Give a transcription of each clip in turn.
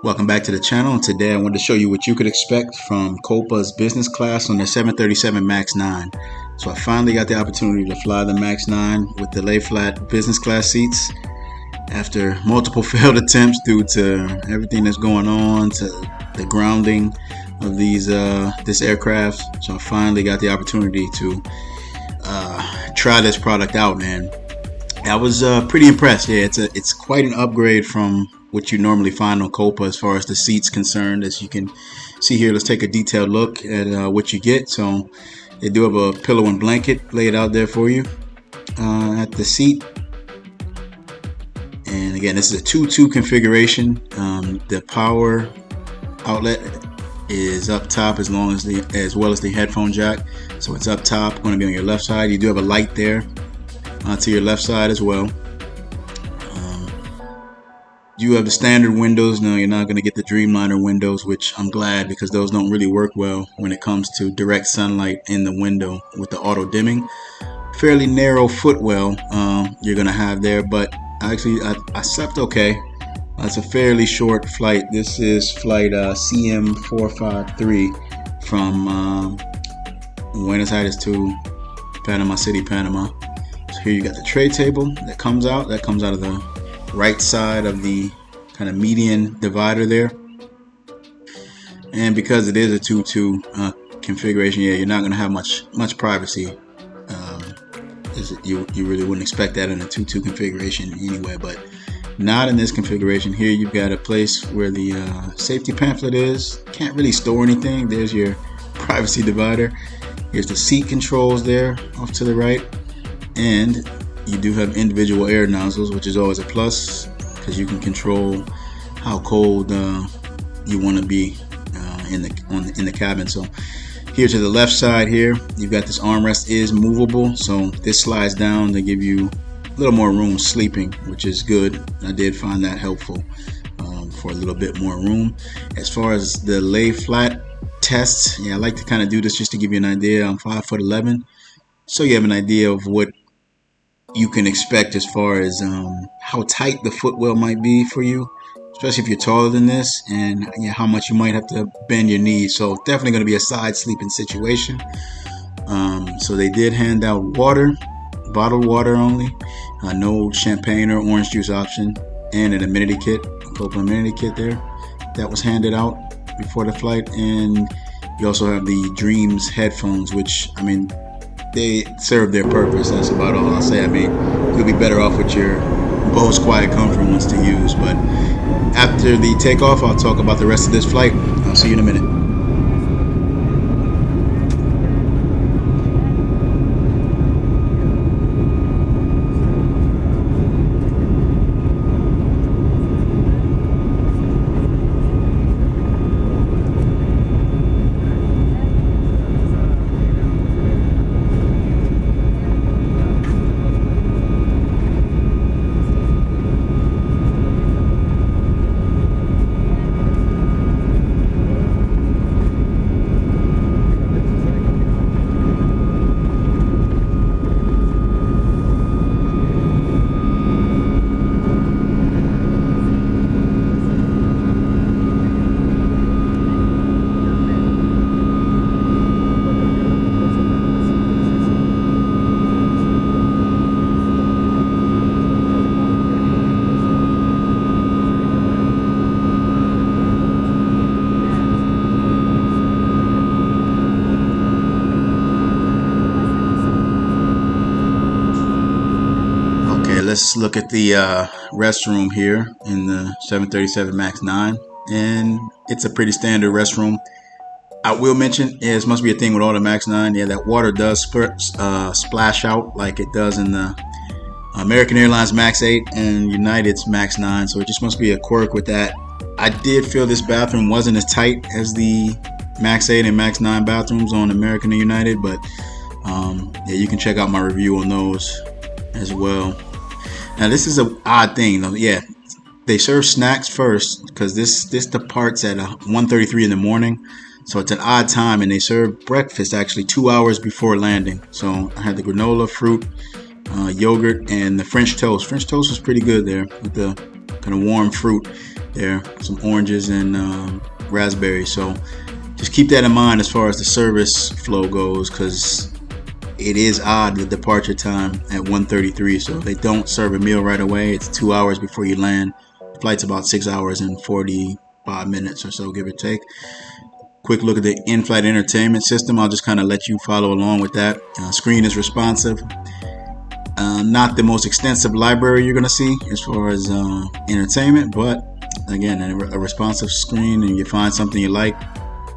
Welcome back to the channel, and today I wanted to show you what you could expect from Copa's business class on the 737 MAX 9. So I finally got the opportunity to fly the MAX 9 with the lay flat business class seats after multiple failed attempts due to everything that's going on, to the grounding of this aircraft. So I finally got the opportunity to try this product out, man. I was pretty impressed. Yeah, it's quite an upgrade from what you normally find on Copa as far as the seats concerned. As you can see here, let's take a detailed look at what you get. So they do have a pillow and blanket laid out there for you at the seat. And again, this is a 2-2 configuration. The power outlet is up top as well as the headphone jack. So it's up top, going to be on your left side. You do have a light there to your left side as well. You have the standard windows. No, you're not going to get the Dreamliner windows, which I'm glad, because those don't really work well when it comes to direct sunlight in the window with the auto dimming. Fairly narrow footwell you're going to have there, but actually I slept okay. It's a fairly short flight. This is flight CM453 from Buenos Aires to Panama City, Panama. So here you got the tray table that comes out. That comes out of the right side of the kind of median divider there. And because it is a 2-2 configuration, yeah, you're not going to have much privacy. You really wouldn't expect that in a 2-2 configuration anyway, but not in this configuration. Here you've got a place where the safety pamphlet is. Can't really store anything. There's your privacy divider. Here's the seat controls there off to the right, and you do have individual air nozzles, which is always a plus because you can control how cold you want to be in the cabin. So here to the left side here, you've got this armrest is movable, so this slides down to give you a little more room sleeping, which is good. I did find that helpful for a little bit more room. As far as the lay flat tests, yeah, I like to kind of do this just to give you an idea. I'm 5'11", so you have an idea of what you can expect as far as how tight the footwell might be for you, especially if you're taller than this, and how much you might have to bend your knees. So definitely going to be a side sleeping situation. So they did hand out water, bottled water only, no champagne or orange juice option, and an amenity kit, a Copa amenity kit there that was handed out before the flight. And you also have the Dreams headphones, which, I mean, they serve their purpose. That's about all I'll say. I mean, you'll be better off with your Bose Quiet Comfort ones to use. But after the takeoff, I'll talk about the rest of this flight. I'll see you in a minute. Let's look at the restroom here in the 737 MAX 9, and it's a pretty standard restroom. I will mention, yeah, this must be a thing with all the MAX 9. Yeah, that water does splash out like it does in the American Airlines MAX 8 and United's MAX 9, so it just must be a quirk with that. I did feel this bathroom wasn't as tight as the MAX 8 and MAX 9 bathrooms on American and United, but yeah, you can check out my review on those as well. Now this is an odd thing though. Yeah, they serve snacks first because this departs at 1:33 in the morning, so it's an odd time, and they serve breakfast actually 2 hours before landing. So I had the granola, fruit, yogurt, and the French toast. French toast was pretty good there with the kind of warm fruit there, some oranges and raspberries. So just keep that in mind as far as the service flow goes, because it is odd, the departure time at 1:33. So they don't serve a meal right away. It's 2 hours before you land. The flight's about 6 hours and 45 minutes or so, give or take. Quick look at the in-flight entertainment system. I'll just kind of let you follow along with that. Screen is responsive. Not the most extensive library you're going to see as far as entertainment, but again, a responsive screen, and you find something you like.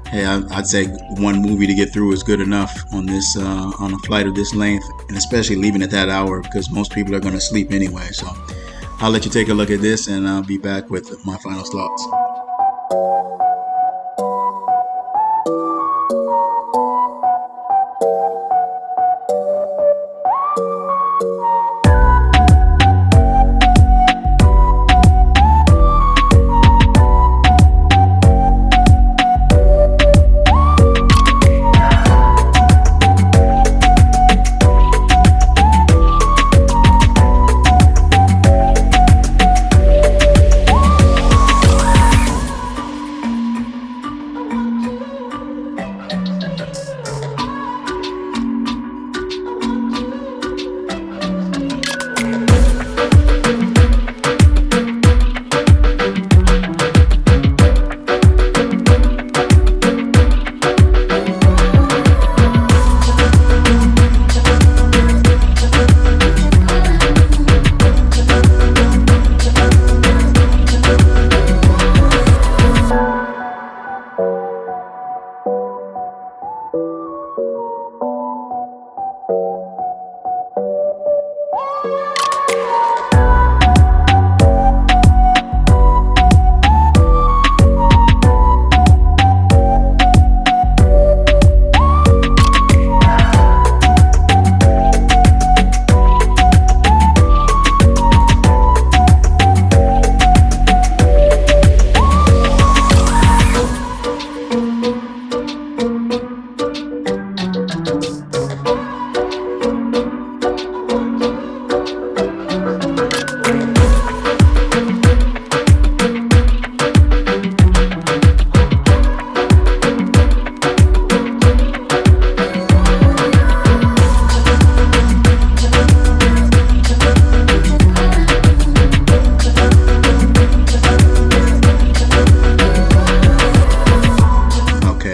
Hey, I'd say one movie to get through is good enough on this on a flight of this length, and especially leaving at that hour, because most people are going to sleep anyway. So I'll let you take a look at this, and I'll be back with my final thoughts.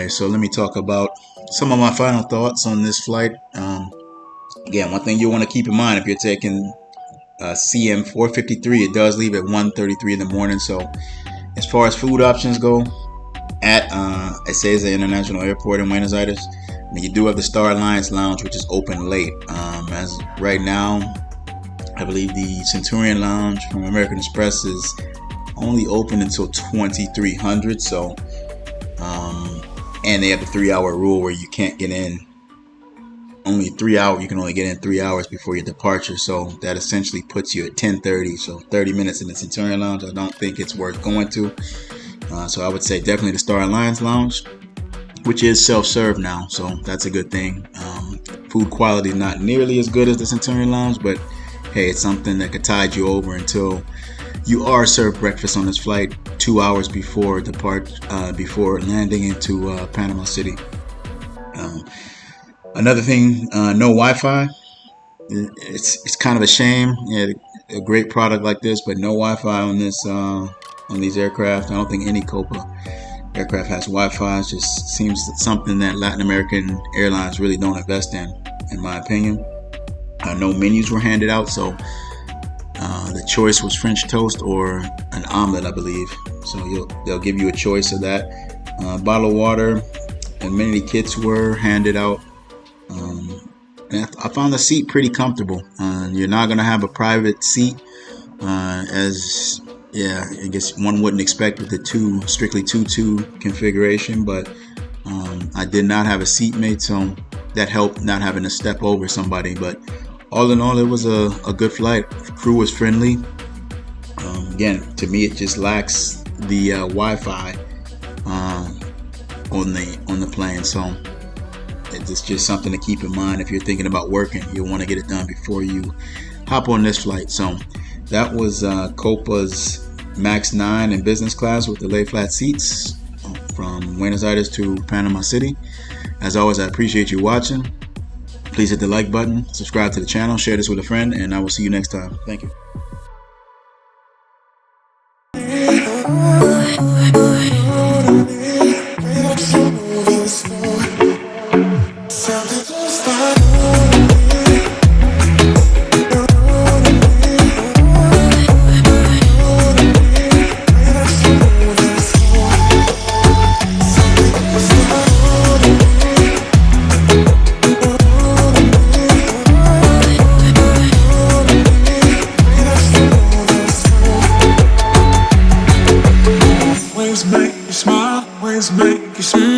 So let me talk about some of my final thoughts on this flight. Again, one thing you want to keep in mind if you're taking CM 453, it does leave at 1:33 in the morning. So as far as food options go, at Ezeiza International Airport in Buenos Aires, you do have the Star Alliance Lounge, which is open late. As right now, I believe the Centurion Lounge from American Express is only open until 2300. So and they have the 3-hour rule where you can't get in only 3 hours. You can only get in 3 hours before your departure. So that essentially puts you at 10:30. So 30 minutes in the Centurion Lounge. I don't think it's worth going to. So I would say definitely the Star Alliance Lounge, which is self-serve now. So that's a good thing. Food quality is not nearly as good as the Centurion Lounge, but hey, it's something that could tide you over until you are served breakfast on this flight 2 hours before before landing into Panama City. Another thing, no Wi-Fi. It's kind of a shame. Yeah, a great product like this, but no Wi-Fi on this on these aircraft. I don't think any Copa aircraft has Wi-Fi. It just seems something that Latin American airlines really don't invest in my opinion. No menus were handed out, so the choice was French toast or an omelet, I believe. So they'll give you a choice of that. Bottle of water, amenity kits were handed out. And I found the seat pretty comfortable. You're not gonna have a private seat, I guess one wouldn't expect with the strictly 2-2 configuration, but I did not have a seatmate, so that helped not having to step over somebody. But all in all, it was a good flight. Crew was friendly. Again, to me, it just lacks the Wi-Fi on the plane. So it's just something to keep in mind if you're thinking about working. You'll want to get it done before you hop on this flight. So that was Copa's MAX9 in business class with the lay flat seats from Buenos Aires to Panama City. As always, I appreciate you watching. Please hit the like button, subscribe to the channel, share this with a friend, and I will see you next time. Thank you. Waves make you smile, waves make you smile.